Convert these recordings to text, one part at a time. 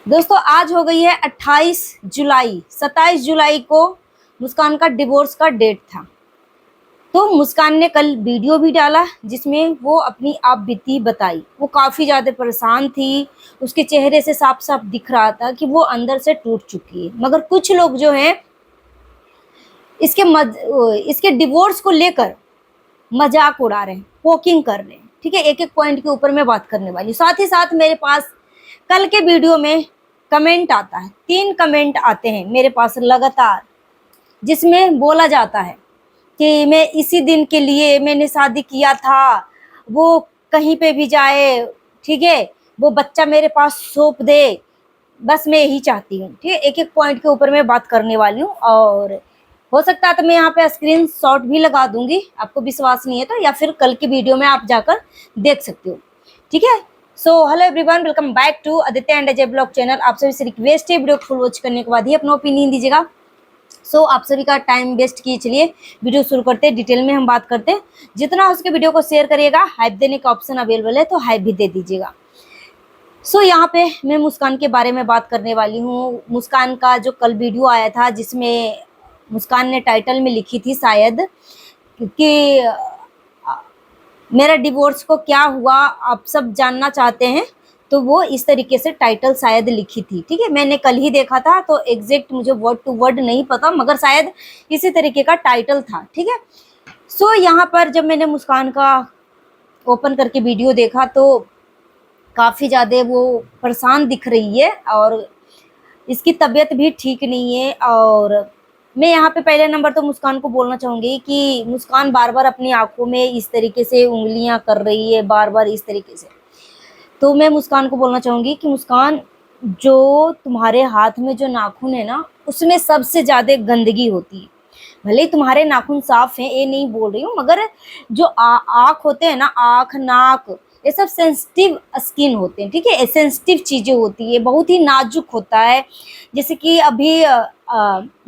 दोस्तों आज हो गई है 28 जुलाई। 27 जुलाई को मुस्कान का डिवोर्स का डेट था। तो मुस्कान ने कल वीडियो भी डाला जिसमें वो अपनी आप बीती बताई। वो काफ़ी ज़्यादा परेशान थी। उसके चेहरे से साफ साफ दिख रहा था कि वो अंदर से टूट चुकी है। मगर कुछ लोग जो हैं इसके डिवोर्स को लेकर मजाक उड़ा रहे हैं, पोकिंग कर रहे हैं। ठीक है, एक एक पॉइंट के ऊपर मैं बात करने वाली हूँ। साथ ही साथ मेरे पास कल के वीडियो में कमेंट आता है, 3 कमेंट आते हैं मेरे पास लगातार, जिसमें बोला जाता है कि मैं इसी दिन के लिए मैंने शादी किया था, वो कहीं पे भी जाए, ठीक है, वो बच्चा मेरे पास सौंप दे, बस मैं यही चाहती हूँ। ठीक है, एक एक पॉइंट के ऊपर मैं बात करने वाली हूँ और हो सकता है तो मैं यहाँ पे स्क्रीन शॉट भी लगा दूंगी। आपको विश्वास नहीं है तो, या फिर कल की वीडियो में आप जाकर देख सकते हो। ठीक है, so hello everyone, welcome back to Aditya and Ajay blog channel. आप सभी से रिक्वेस्ट है वीडियो को फुल वॉच करने के बाद ही अपना ओपिनियन दीजिएगा। सो आप सभी का टाइम वेस्ट किए, चलिए वीडियो शुरू करते हैं। डिटेल में हम बात करते हैं। जितना हो सके वीडियो को शेयर करिएगा। हाइप देने का ऑप्शन अवेलेबल है तो हाइप भी दे दीजिएगा। सो यहाँ पे मैं मुस्कान के बारे में बात करने वाली हूँ। मुस्कान का जो कल वीडियो आया था जिसमें मुस्कान ने टाइटल में लिखी थी शायद कि मेरा डिवोर्स को क्या हुआ आप सब जानना चाहते हैं, तो वो इस तरीके से टाइटल शायद लिखी थी। ठीक है, मैंने कल ही देखा था तो एग्जैक्ट मुझे वर्ड टू वर्ड नहीं पता, मगर शायद इसी तरीके का टाइटल था। ठीक है, सो यहाँ पर जब मैंने मुस्कान का ओपन करके वीडियो देखा तो काफ़ी ज़्यादा वो परेशान दिख रही है और इसकी तबीयत भी ठीक नहीं है। और मैं यहाँ पे पहले नंबर तो मुस्कान को बोलना चाहूँगी कि मुस्कान बार बार अपनी आंखों में इस तरीके से उंगलियां कर रही है, बार बार इस तरीके से। तो मैं मुस्कान को बोलना चाहूँगी कि मुस्कान, जो तुम्हारे हाथ में जो नाखून है ना, उसमें सबसे ज़्यादा गंदगी होती है। भले ही तुम्हारे नाखून साफ हैं, ये नहीं बोल रही हूँ, मगर जो आँख होते हैं ना, आँख नाक, ये सब सेंसिटिव स्किन होते हैं। ठीक है, सेंसिटिव चीज़ें होती है, बहुत ही नाजुक होता है। जैसे कि अभी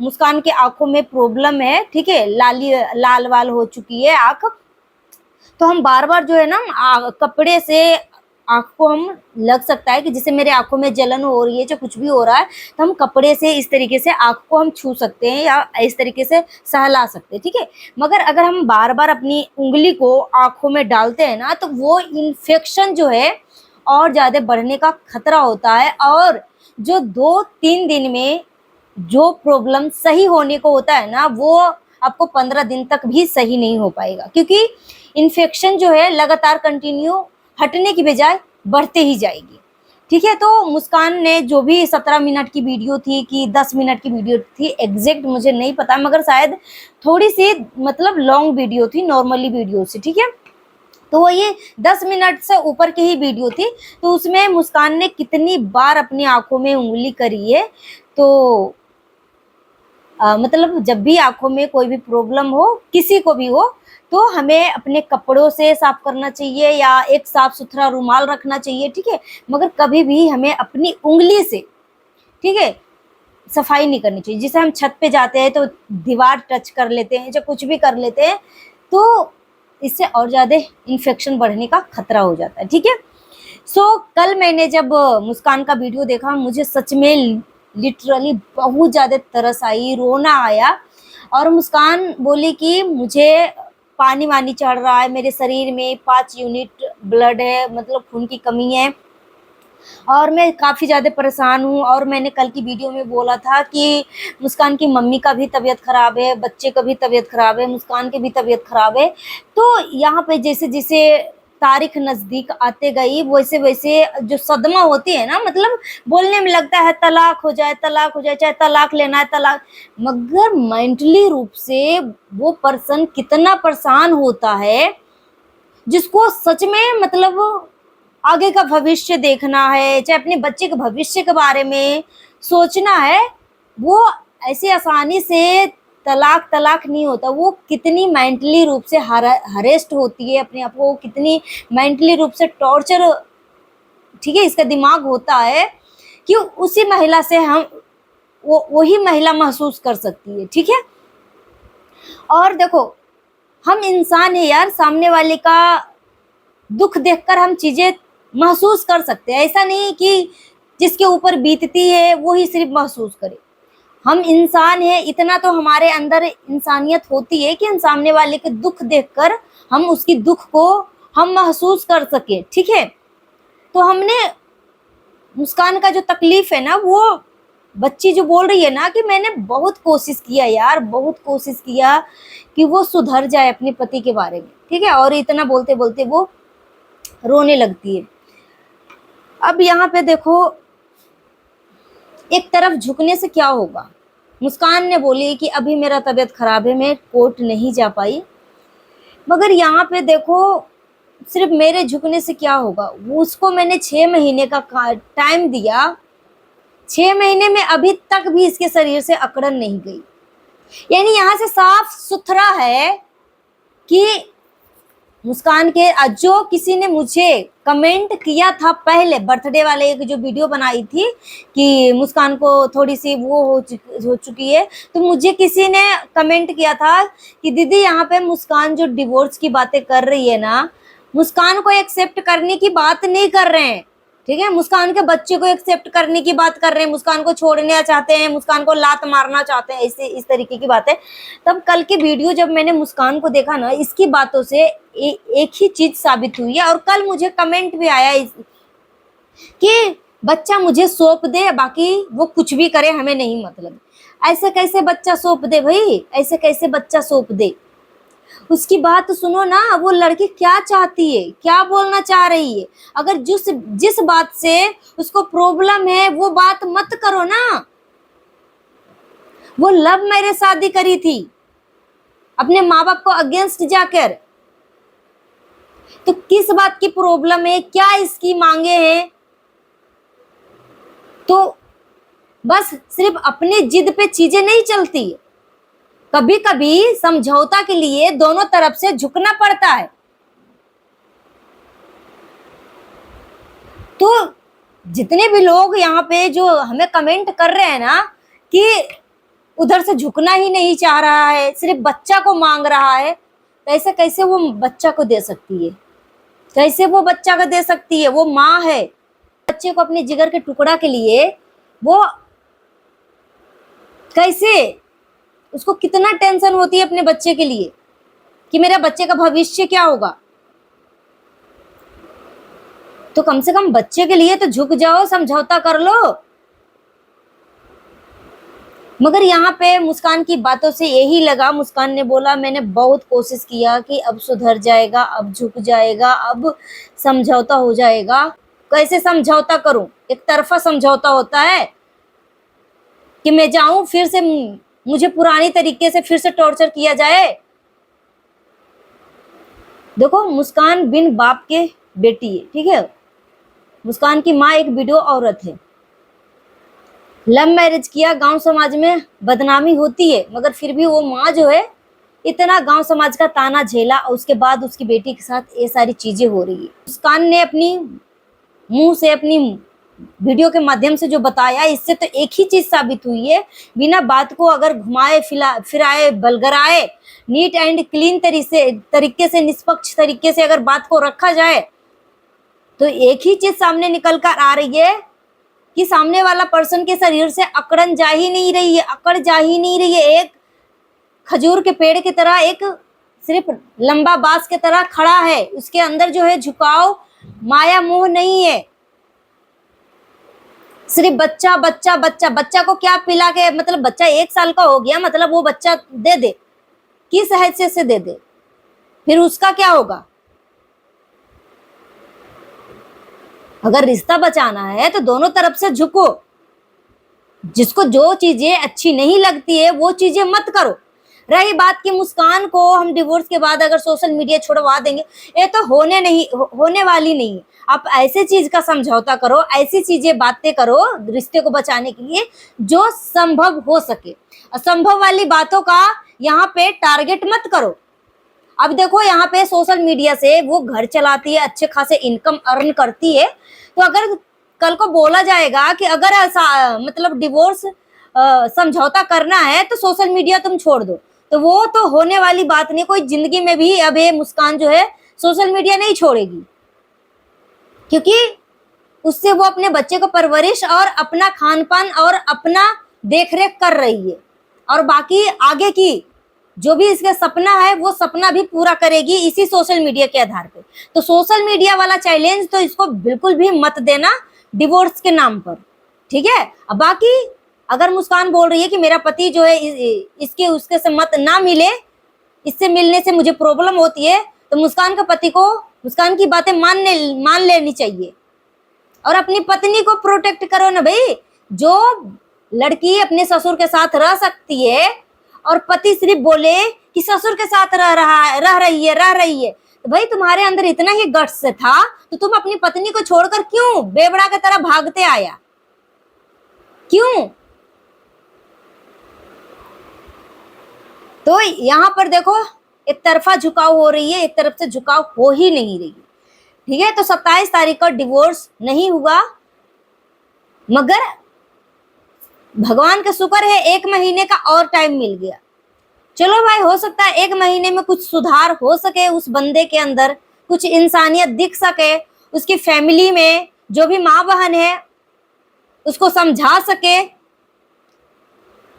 मुस्कान की आंखों में प्रॉब्लम है। ठीक है, लाल वाल हो चुकी है आँख। तो हम बार बार जो है ना कपड़े से आँख को हम लग सकता है कि जैसे मेरे आंखों में जलन हो रही है, जो कुछ भी हो रहा है, तो हम कपड़े से इस तरीके से आँख को हम छू सकते हैं या इस तरीके से सहला सकते हैं। ठीक है, मगर अगर हम बार बार अपनी उंगली को आँखों में डालते हैं ना, तो वो इन्फेक्शन जो है और ज़्यादा बढ़ने का खतरा होता है। और जो 2-3 दिन में जो प्रॉब्लम सही होने को होता है ना, वो आपको 15 दिन तक भी सही नहीं हो पाएगा, क्योंकि इन्फेक्शन जो है लगातार कंटिन्यू हटने की बजाय बढ़ते ही जाएगी। ठीक है, तो मुस्कान ने जो भी 17 मिनट की वीडियो थी कि 10 मिनट की वीडियो थी, एग्जैक्ट मुझे नहीं पता, मगर शायद थोड़ी सी मतलब लॉन्ग वीडियो थी नॉर्मली वीडियो से। ठीक है, तो वो ये 10 मिनट से ऊपर की ही वीडियो थी। तो उसमें मुस्कान ने कितनी बार अपनी आंखों में उंगली करी है। तो मतलब जब भी आंखों में कोई भी प्रॉब्लम हो, किसी को भी हो, तो हमें अपने कपड़ों से साफ करना चाहिए या एक साफ सुथरा रुमाल रखना चाहिए। ठीक है, मगर कभी भी हमें अपनी उंगली से, ठीक है, सफाई नहीं करनी चाहिए। जैसे हम छत पे जाते हैं तो दीवार टच कर लेते हैं, जो कुछ भी कर लेते हैं, तो इससे और ज़्यादा इन्फेक्शन बढ़ने का खतरा हो जाता है। ठीक है, सो कल मैंने जब मुस्कान का वीडियो देखा, मुझे सच में लिटरली बहुत ज़्यादा तरस आई, रोना आया। और मुस्कान बोली कि मुझे पानी वानी चढ़ रहा है, मेरे शरीर में 5 यूनिट ब्लड है, मतलब खून की कमी है और मैं काफ़ी ज़्यादा परेशान हूँ। और मैंने कल की वीडियो में बोला था कि मुस्कान की मम्मी का भी तबीयत ख़राब है, बच्चे का भी तबीयत ख़राब है, मुस्कान की भी तबीयत ख़राब है। तो यहाँ पे जैसे जैसे तारीख नज़दीक आते गई, वैसे वैसे जो सदमा होती है ना, मतलब बोलने में लगता है तलाक हो जाए, तलाक हो जाए, चाहे तलाक लेना है तलाक, मगर मेंटली रूप से वो पर्सन कितना परेशान होता है, जिसको सच में मतलब आगे का भविष्य देखना है, चाहे अपने बच्चे के भविष्य के बारे में सोचना है, वो ऐसे आसानी से तलाक तलाक नहीं होता। वो कितनी मेंटली रूप से हरेस्ट होती है अपने आप को, कितनी मेंटली रूप से टॉर्चर, ठीक है, इसका दिमाग होता है कि उसी महिला से हम वही महिला महसूस कर सकती है। ठीक है, और देखो, हम इंसान है यार, सामने वाले का दुख देखकर हम चीजें महसूस कर सकते हैं। ऐसा नहीं कि जिसके ऊपर बीतती है वो ही सिर्फ महसूस करे। हम इंसान हैं, इतना तो हमारे अंदर इंसानियत होती है कि हम सामने वाले के दुख देखकर हम उसकी दुख को हम महसूस कर सके। ठीक है, तो हमने मुस्कान का जो तकलीफ है ना, वो बच्ची जो बोल रही है ना कि मैंने बहुत कोशिश किया यार, बहुत कोशिश किया कि वो सुधर जाए अपने पति के बारे में। ठीक है, और इतना बोलते बोलते वो रोने लगती है। अब यहाँ पे देखो, एक तरफ झुकने से क्या होगा। मुस्कान ने बोली कि अभी मेरा तबीयत खराब है, मैं कोर्ट नहीं जा पाई। मगर यहाँ पे देखो, सिर्फ मेरे झुकने से क्या होगा। उसको मैंने 6 महीने का टाइम दिया, 6 महीने में अभी तक भी इसके शरीर से अकड़न नहीं गई। यानी यहाँ से साफ सुथरा है कि मुस्कान के जो किसी ने मुझे कमेंट किया था पहले, बर्थडे वाले एक जो वीडियो बनाई थी कि मुस्कान को थोड़ी सी वो हो चुकी है, तो मुझे किसी ने कमेंट किया था कि दीदी यहाँ पे मुस्कान जो डिवोर्स की बातें कर रही है ना, मुस्कान को एक्सेप्ट करने की बात नहीं कर रहे हैं। ठीक है, मुस्कान के बच्चे को एक्सेप्ट करने की बात कर रहे हैं, मुस्कान को छोड़ना चाहते हैं, मुस्कान को लात मारना चाहते हैं, ऐसे इस तरीके की बातें। तब कल की वीडियो जब मैंने मुस्कान को देखा ना, इसकी बातों से एक ही चीज साबित हुई है। और कल मुझे कमेंट भी आया कि बच्चा मुझे सौंप दे, बाकी वो कुछ भी करे हमें नहीं मतलब। ऐसे कैसे बच्चा सौंप दे भाई, ऐसे कैसे बच्चा सौंप दे। उसकी बात सुनो ना, वो लड़की क्या चाहती है, क्या बोलना चाह रही है। अगर जिस बात से उसको प्रॉब्लम है वो बात मत करो ना। वो लव मैरिज शादी करी थी अपने माँ बाप को अगेंस्ट जाकर, तो किस बात की प्रॉब्लम है, क्या इसकी मांगे हैं। तो बस सिर्फ अपने जिद पे चीजें नहीं चलती, कभी कभी समझौता के लिए दोनों तरफ से झुकना पड़ता है। तो जितने भी लोग यहाँ पे जो हमें कमेंट कर रहे हैं ना कि उधर से झुकना ही नहीं चाह रहा है, सिर्फ बच्चा को मांग रहा है, तो ऐसे कैसे वो बच्चा को दे सकती है, कैसे वो बच्चा को दे सकती है। वो माँ है, बच्चे को अपने जिगर के टुकड़ा के लिए वो कैसे, उसको कितना टेंशन होती है अपने बच्चे के लिए कि मेरे बच्चे का भविष्य क्या होगा। तो कम से कम बच्चे के लिए तो झुक जाओ, समझौता कर लो। मगर यहाँ पे मुस्कान की बातों से यही लगा, मुस्कान ने बोला मैंने बहुत कोशिश किया कि अब सुधर जाएगा, अब झुक जाएगा, अब समझौता हो जाएगा। कैसे समझौता करूं, एक तरफा समझौता होता है कि मैं जाऊं फिर से मुझे पुरानी तरीके से फिर से टॉर्चर किया जाए। देखो, मुस्कान बिन बाप के बेटी है। ठीक है, मुस्कान की माँ एक विडो औरत है, लव मैरिज किया, गांव समाज में बदनामी होती है, मगर फिर भी वो माँ जो है इतना गांव समाज का ताना झेला और उसके बाद उसकी बेटी के साथ ये सारी चीजें हो रही है। मुस्कान ने अपनी मुंह से, अपनी वीडियो के माध्यम से जो बताया, इससे तो एक ही चीज साबित हुई है, बिना बात को अगर घुमाए फिराए बलगराए, नीट एंड क्लीन तरीके से निष्पक्ष तरीके से अगर बात को रखा जाए, तो एक ही चीज सामने निकल कर आ रही है कि सामने वाला पर्सन के शरीर से अकड़न जा ही नहीं रही है, अकड़ जा ही नहीं रही है। एक खजूर के पेड़ की तरह, एक सिर्फ लंबा बांस की तरह खड़ा है, उसके अंदर जो है झुकाव, माया मोह नहीं है। सिर्फ बच्चा बच्चा बच्चा, बच्चा को क्या पिला के, मतलब बच्चा 1 साल का हो गया मतलब वो बच्चा दे दे, किस हैसियत से दे दे, फिर उसका क्या होगा। अगर रिश्ता बचाना है तो दोनों तरफ से झुको, जिसको जो चीजें अच्छी नहीं लगती है वो चीजें मत करो। रही बात कि मुस्कान को हम डिवोर्स के बाद अगर सोशल मीडिया छुड़वा देंगे, ये तो होने वाली नहीं है। आप ऐसे चीज का समझौता करो, ऐसी चीजें बातें करो रिश्ते को बचाने के लिए जो संभव हो सके। असंभव वाली बातों का यहाँ पे टारगेट मत करो। अब देखो, यहाँ पे सोशल मीडिया से वो घर चलाती है, अच्छे खासे इनकम अर्न करती है, तो अगर कल को बोला जाएगा कि अगर ऐसा मतलब डिवोर्स समझौता करना है तो सोशल मीडिया तुम छोड़ दो, तो वो तो होने वाली बात नहीं। कोई जिंदगी में भी अब ये मुस्कान जो है सोशल मीडिया नहीं छोड़ेगी, क्योंकि उससे वो अपने बच्चे को परवरिश और अपना खान पान और अपना देखरेख कर रही है, और बाकी आगे की जो भी इसका सपना है वो सपना भी पूरा करेगी इसी सोशल मीडिया के आधार पे। तो सोशल मीडिया वाला चैलेंज तो इसको बिल्कुल भी मत देना डिवोर्स के नाम पर, ठीक है। अब बाकी अगर मुस्कान बोल रही है कि मेरा पति जो है इसके उसके से मत ना मिले, इससे मिलने से मुझे प्रॉब्लम होती है, तो मुस्कान का पति को मुस्कान की बातें मान लेनी चाहिए और अपनी पत्नी को प्रोटेक्ट करो ना भाई। जो लड़की अपने ससुर के साथ रह सकती है और पति सिर्फ बोले कि ससुर के साथ रह रही है, तो भाई तुम्हारे अंदर इतना ही गट्स था तो तुम अपनी पत्नी को छोड़कर क्यों बेवड़ा की तरह भागते आया, क्यों? तो यहाँ पर देखो एक तरफा झुकाव हो रही है, एक तरफ से झुकाव हो ही नहीं रही, ठीक है। तो 27 तारीख को डिवोर्स नहीं हुआ, मगर भगवान का शुक्र है 1 महीने का और टाइम मिल गया। चलो भाई, हो सकता है 1 महीने में कुछ सुधार हो सके, उस बंदे के अंदर कुछ इंसानियत दिख सके, उसकी फैमिली में जो भी माँ बहन है उसको समझा सके,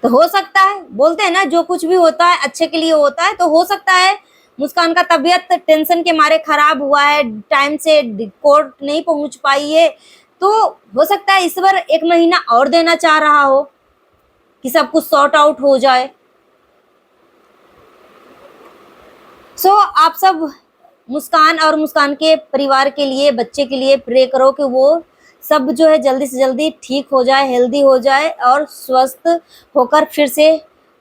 तो हो सकता है। बोलते हैं ना जो कुछ भी होता है अच्छे के लिए होता है, तो हो सकता है मुस्कान का तबीयत टेंशन के मारे खराब हुआ है, टाइम से कोर्ट नहीं पहुंच पाई है, तो हो सकता है इस बार 1 महीना और देना चाह रहा हो कि सब कुछ सॉर्ट आउट हो जाए। सो आप सब मुस्कान और मुस्कान के परिवार के लिए, बच्चे के लिए प्रे करो कि वो सब जो है जल्दी से जल्दी ठीक हो जाए, हेल्दी हो जाए और स्वस्थ होकर फिर से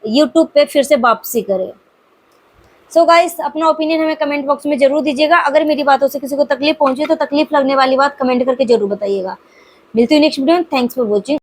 यूट्यूब पे फिर से वापसी करे। सो गाइस, अपना ओपिनियन हमें कमेंट बॉक्स में जरूर दीजिएगा। अगर मेरी बातों से किसी को तकलीफ पहुंची तो तकलीफ लगने वाली बात कमेंट करके जरूर बताइएगा। मिलती हूँ नेक्स्ट वीडियो में। Thanks for watching.